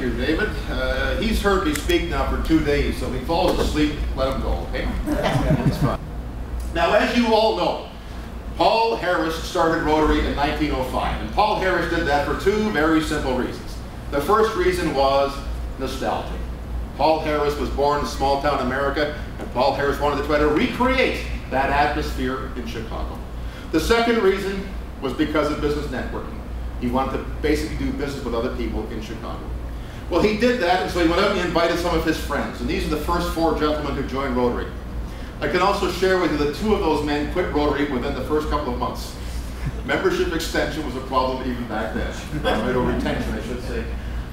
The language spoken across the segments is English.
here, David. He's heard me speak now for 2 days, so if he falls asleep, let him go, okay? That's fine. Now, as you all know, Paul Harris started Rotary in 1905, and Paul Harris did that for 2 very simple reasons. The first reason was nostalgia. Paul Harris was born in small-town America, and Paul Harris wanted to try to recreate that atmosphere in Chicago. The second reason was because of business networking. He wanted to basically do business with other people in Chicago. Well, he did that, and so he went out and he invited some of his friends, and these are the first 4 gentlemen who joined Rotary. I can also share with you that 2 of those men quit Rotary within the first couple of months. Membership extension was a problem even back then, right, or retention, I should say.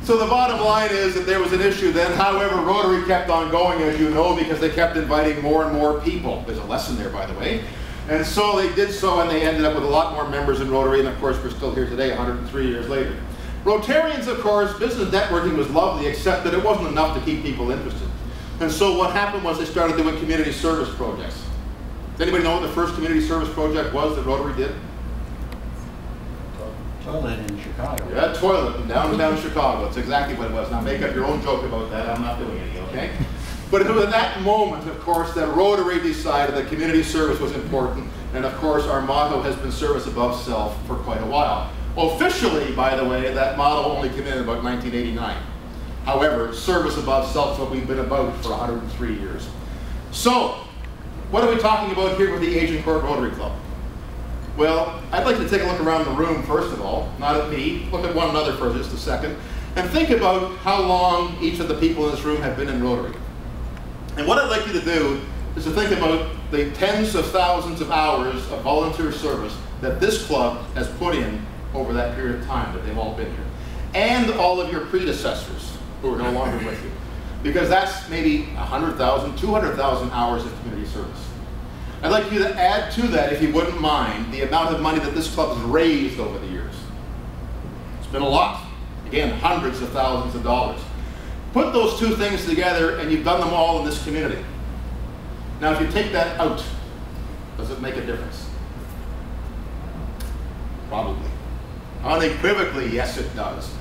So the bottom line is that there was an issue then. However, Rotary kept on going, as you know, because they kept inviting more and more people. There's a lesson there, by the way. And so they did so, and they ended up with a lot more members in Rotary, and of course we're still here today, 103 years later. Rotarians, of course, business networking was lovely, except that it wasn't enough to keep people interested. And so what happened was they started doing community service projects. Does anybody know what the first community service project was that Rotary did? Toilet in Chicago. Yeah, toilet in downtown Chicago. That's exactly what it was. Now make up your own joke about that. I'm not doing any, okay? But it was at that moment, of course, that Rotary decided that community service was important. And of course, our motto has been service above self for quite a while. Officially, by the way, that motto only came in about 1989. However, service above self is what we've been about for 103 years. So, what are we talking about here with the Agincourt Rotary Club? Well, I'd like to take a look around the room first of all, not at me, look at one another for just a second, and think about how long each of the people in this room have been in Rotary. And what I'd like you to do is to think about the tens of thousands of hours of volunteer service that this club has put in over that period of time that they've all been here. And all of your predecessors who are no longer with you. Because that's maybe 100,000, 200,000 hours of community service. I'd like you to add to that, if you wouldn't mind, the amount of money that this club has raised over the years. It's been a lot. Again, hundreds of thousands of dollars. Put those 2 things together and you've done them all in this community. Now, if you take that out, does it make a difference? Probably. Unequivocally, yes, it does.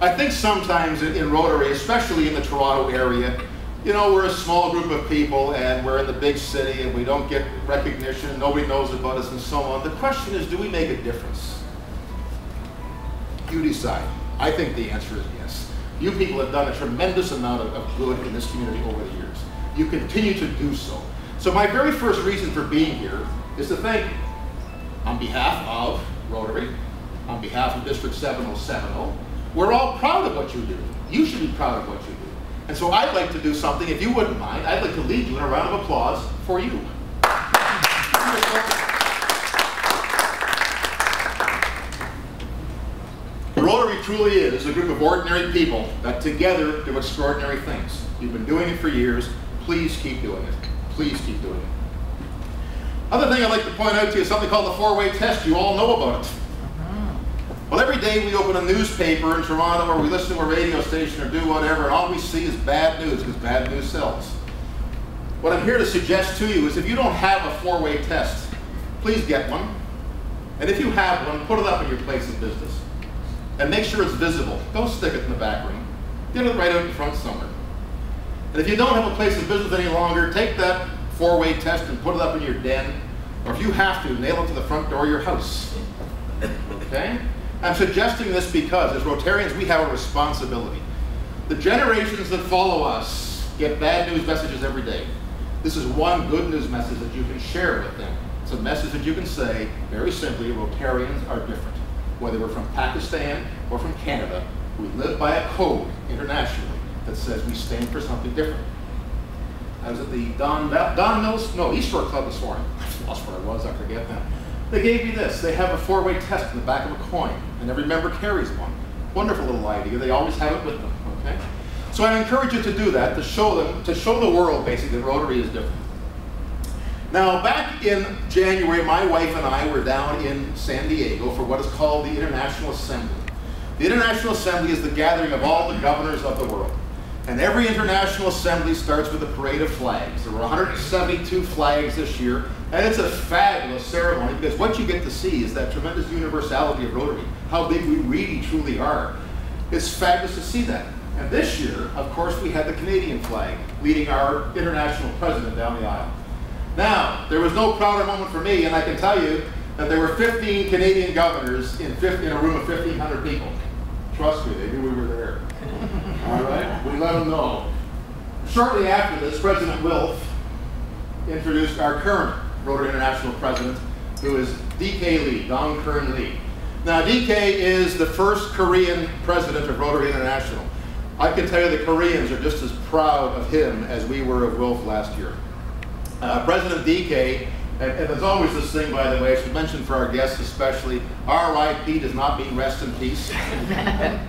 I think sometimes in Rotary, especially in the Toronto area, you know, we're a small group of people and we're in the big city and we don't get recognition, nobody knows about us and so on. The question is, do we make a difference? You decide. I think the answer is yes. You people have done a tremendous amount of good in this community over the years. You continue to do so. So my very first reason for being here is to thank you on behalf of Rotary, on behalf of District 7070. We're all proud of what you do. You should be proud of what you do. And so I'd like to do something, if you wouldn't mind, I'd like to lead you in a round of applause for you. Rotary truly is a group of ordinary people that together do extraordinary things. You've been doing it for years. Please keep doing it. Please keep doing it. Other thing I'd like to point out to you is something called the 4-way test. You all know about it. Well, every day we open a newspaper in Toronto or we listen to a radio station or do whatever, and all we see is bad news, because bad news sells. What I'm here to suggest to you is if you don't have a 4-way test, please get one. And if you have one, put it up in your place of business. And make sure it's visible. Don't stick it in the back room. Get it right out in front somewhere. And if you don't have a place of business any longer, take that 4-way test and put it up in your den. Or if you have to, nail it to the front door of your house. Okay? I'm suggesting this because, as Rotarians, we have a responsibility. The generations that follow us get bad news messages every day. This is one good news message that you can share with them. It's a message that you can say, very simply, Rotarians are different. Whether we're from Pakistan or from Canada, we live by a code internationally that says we stand for something different. I was at the East Shore Club this morning. I lost where I was, I forget now. They gave me this. They have a 4-way test in the back of a coin, and every member carries one. Wonderful little idea. They always have it with them. Okay? So I encourage you to do that, to show the world basically that Rotary is different. Now, back in January, my wife and I were down in San Diego for what is called the International Assembly. The International Assembly is the gathering of all the governors of the world. And every International Assembly starts with a parade of flags. There were 172 flags this year, and it's a fabulous ceremony because what you get to see is that tremendous universality of Rotary, how big we really truly are. It's fabulous to see that. And this year, of course, we had the Canadian flag leading our international president down the aisle. Now, there was no prouder moment for me, and I can tell you that there were 15 Canadian governors in a room of 1,500 people. Trust me, they knew we were there. All right, we let them know. Shortly after this, President Wilf introduced our current Rotary International president, who is D.K. Lee, Dong Kern Lee. Now, D.K. is the first Korean president of Rotary International. I can tell you the Koreans are just as proud of him as we were of Wilf last year. President D.K., and there's always this thing, by the way, I should mention for our guests especially, R.I.P. does not mean rest in peace.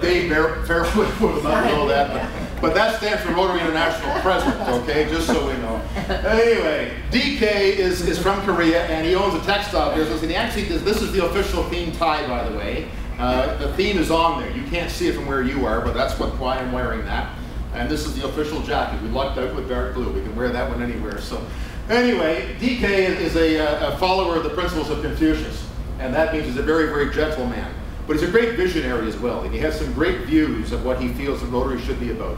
Dave Fairwood will not know that, but that stands for Rotary International President, okay, just so we know. Anyway, D.K. is from Korea, and he owns a textile business, and he actually does, this is the official theme tie, by the way. The theme is on there. You can't see it from where you are, but that's why I'm wearing that. And this is the official jacket. We lucked out with dark blue. We can wear that one anywhere. So anyway, D.K. is a follower of the principles of Confucius. And that means he's a very, very gentle man. But he's a great visionary as well. And he has some great views of what he feels the Rotary should be about.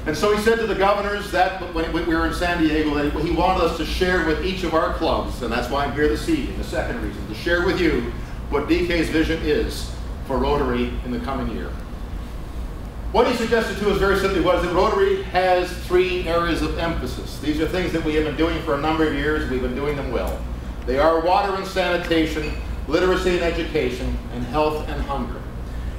And so he said to the governors that when we were in San Diego, that he wanted us to share with each of our clubs, and that's why I'm here this evening, the second reason, to share with you what D.K.'s vision is for Rotary in the coming year. What he suggested to us very simply was that Rotary has 3 areas of emphasis. These are things that we have been doing for a number of years. We've been doing them well. They are water and sanitation, literacy and education, and health and hunger.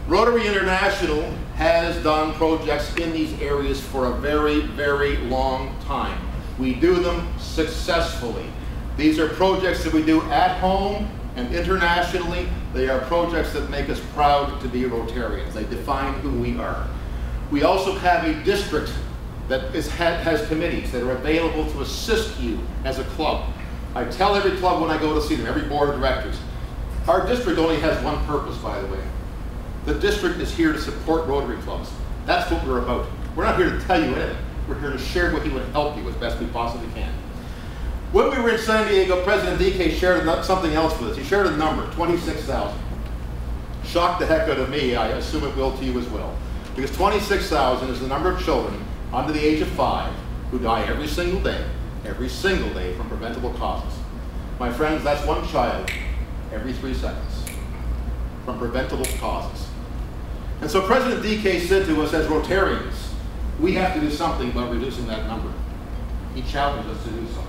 Rotary International has done projects in these areas for a very, very long time. We do them successfully. These are projects that we do at home and internationally. They are projects that make us proud to be Rotarians. They define who we are. We also have a district that has committees that are available to assist you as a club. I tell every club when I go to see them, every board of directors, our district only has one purpose, by the way. The district is here to support Rotary clubs. That's what we're about. We're not here to tell you anything. We're here to share with you and help you as best we possibly can. When we were in San Diego, President D.K. shared something else with us. He shared a number, 26,000. Shocked the heck out of me. I assume it will to you as well. Because 26,000 is the number of children under the age of 5 who die every single day from preventable causes. My friends, that's one child every 3 seconds from preventable causes. And so President D.K. said to us as Rotarians, we have to do something about reducing that number. He challenged us to do so.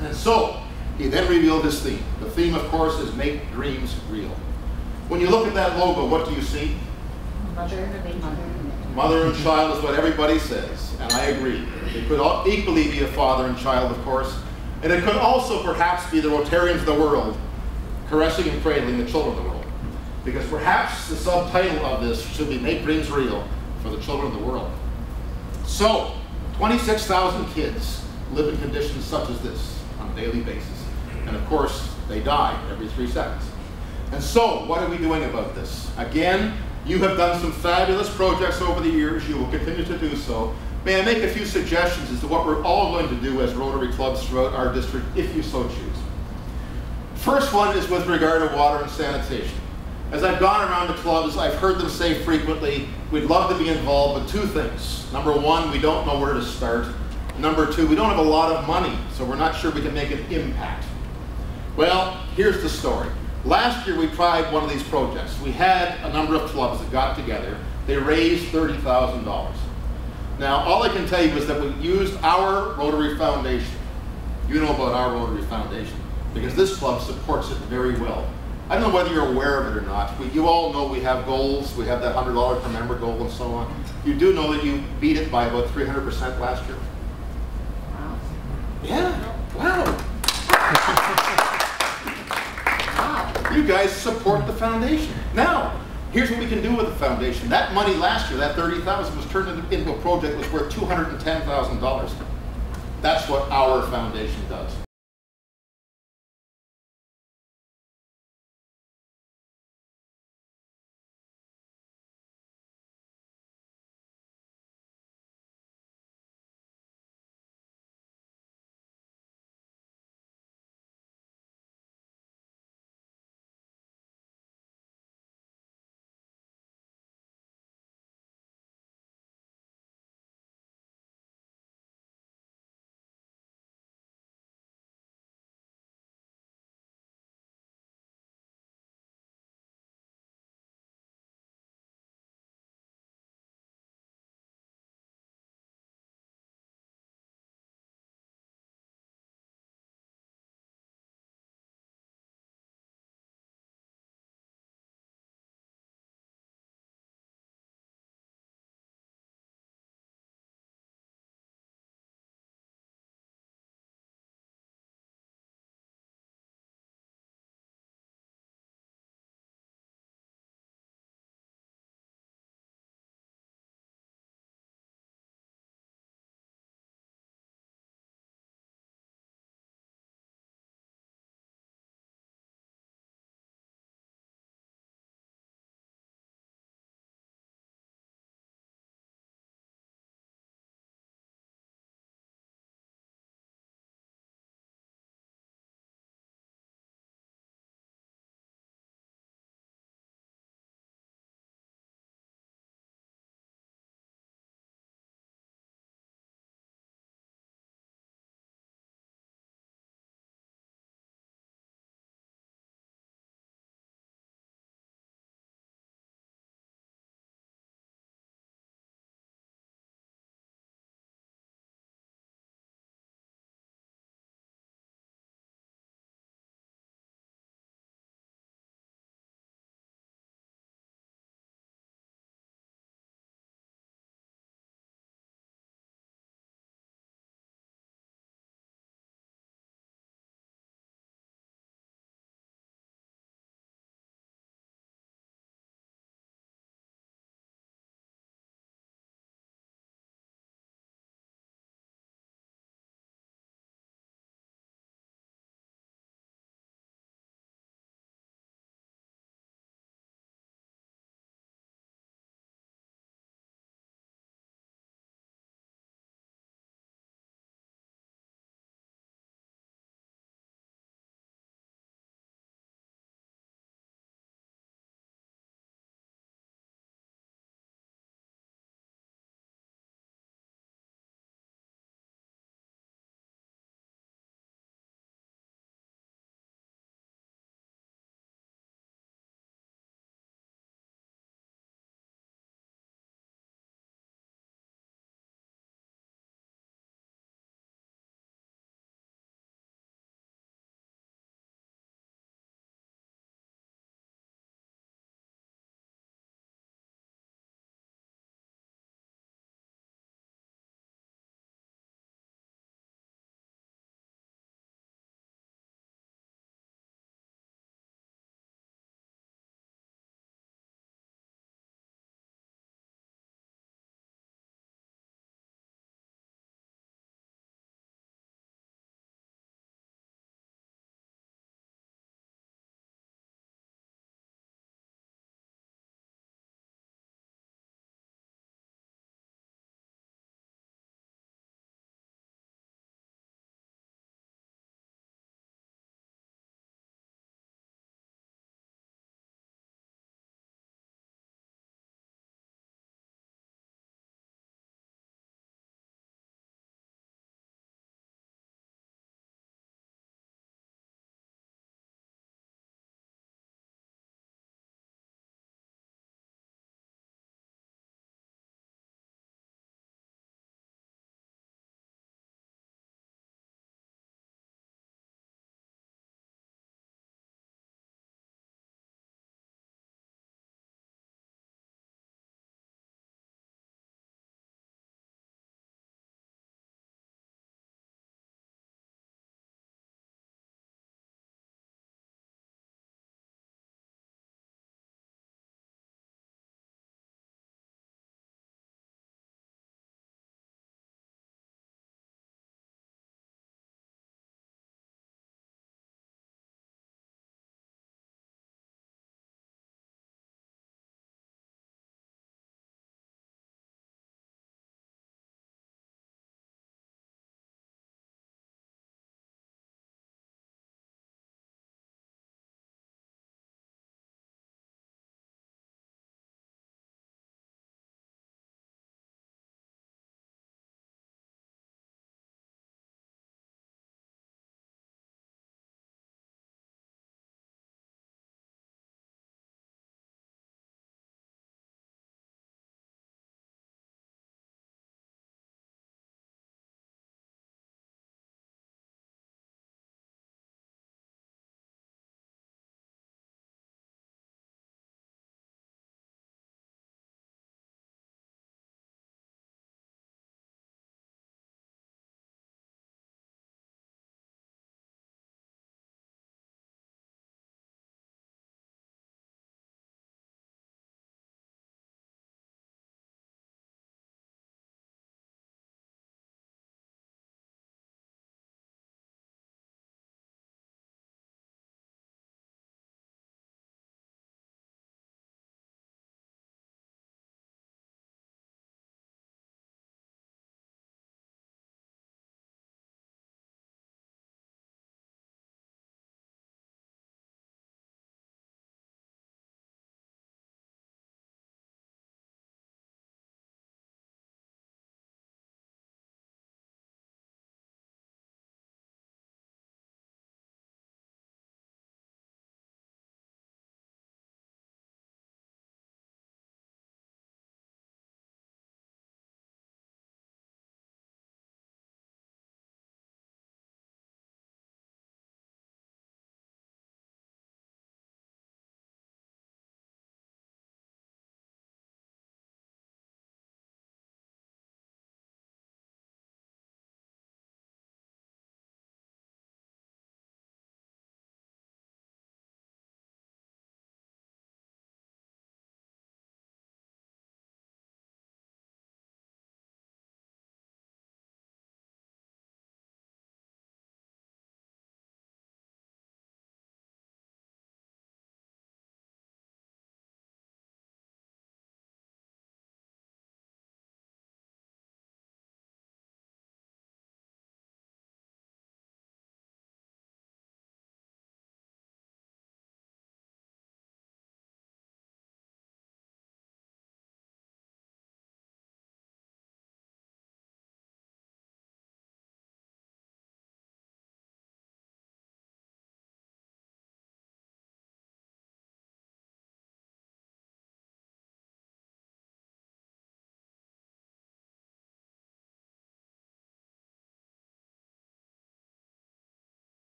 And so, he then revealed his theme. The theme, of course, is make dreams real. When you look at that logo, what do you see? Mother and child is what everybody says, and I agree. It could equally be a father and child, of course, and it could also perhaps be the Rotarians of the world caressing and cradling the children of the world. Because perhaps the subtitle of this should be Make Dreams Real for the Children of the World. So, 26,000 kids live in conditions such as this on a daily basis. And of course, they die every 3 seconds. And so, what are we doing about this? Again, you have done some fabulous projects over the years. You will continue to do so. May I make a few suggestions as to what we're all going to do as Rotary clubs throughout our district, if you so choose. First one is with regard to water and sanitation. As I've gone around the clubs, I've heard them say frequently, we'd love to be involved, but 2 things. Number 1, we don't know where to start. Number 2, we don't have a lot of money, so we're not sure we can make an impact. Well, here's the story. Last year we tried one of these projects. We had a number of clubs that got together. They raised $30,000. Now, all I can tell you is that we used our Rotary Foundation. You know about our Rotary Foundation, because this club supports it very well. I don't know whether you're aware of it or not. You all know we have goals. We have that $100 per member goal and so on. You do know that you beat it by about 300% last year. Wow. Yeah, wow. You guys support the foundation. Now, here's what we can do with the foundation. That money last year, that $30,000, was turned into a project that was worth $210,000. That's what our foundation does.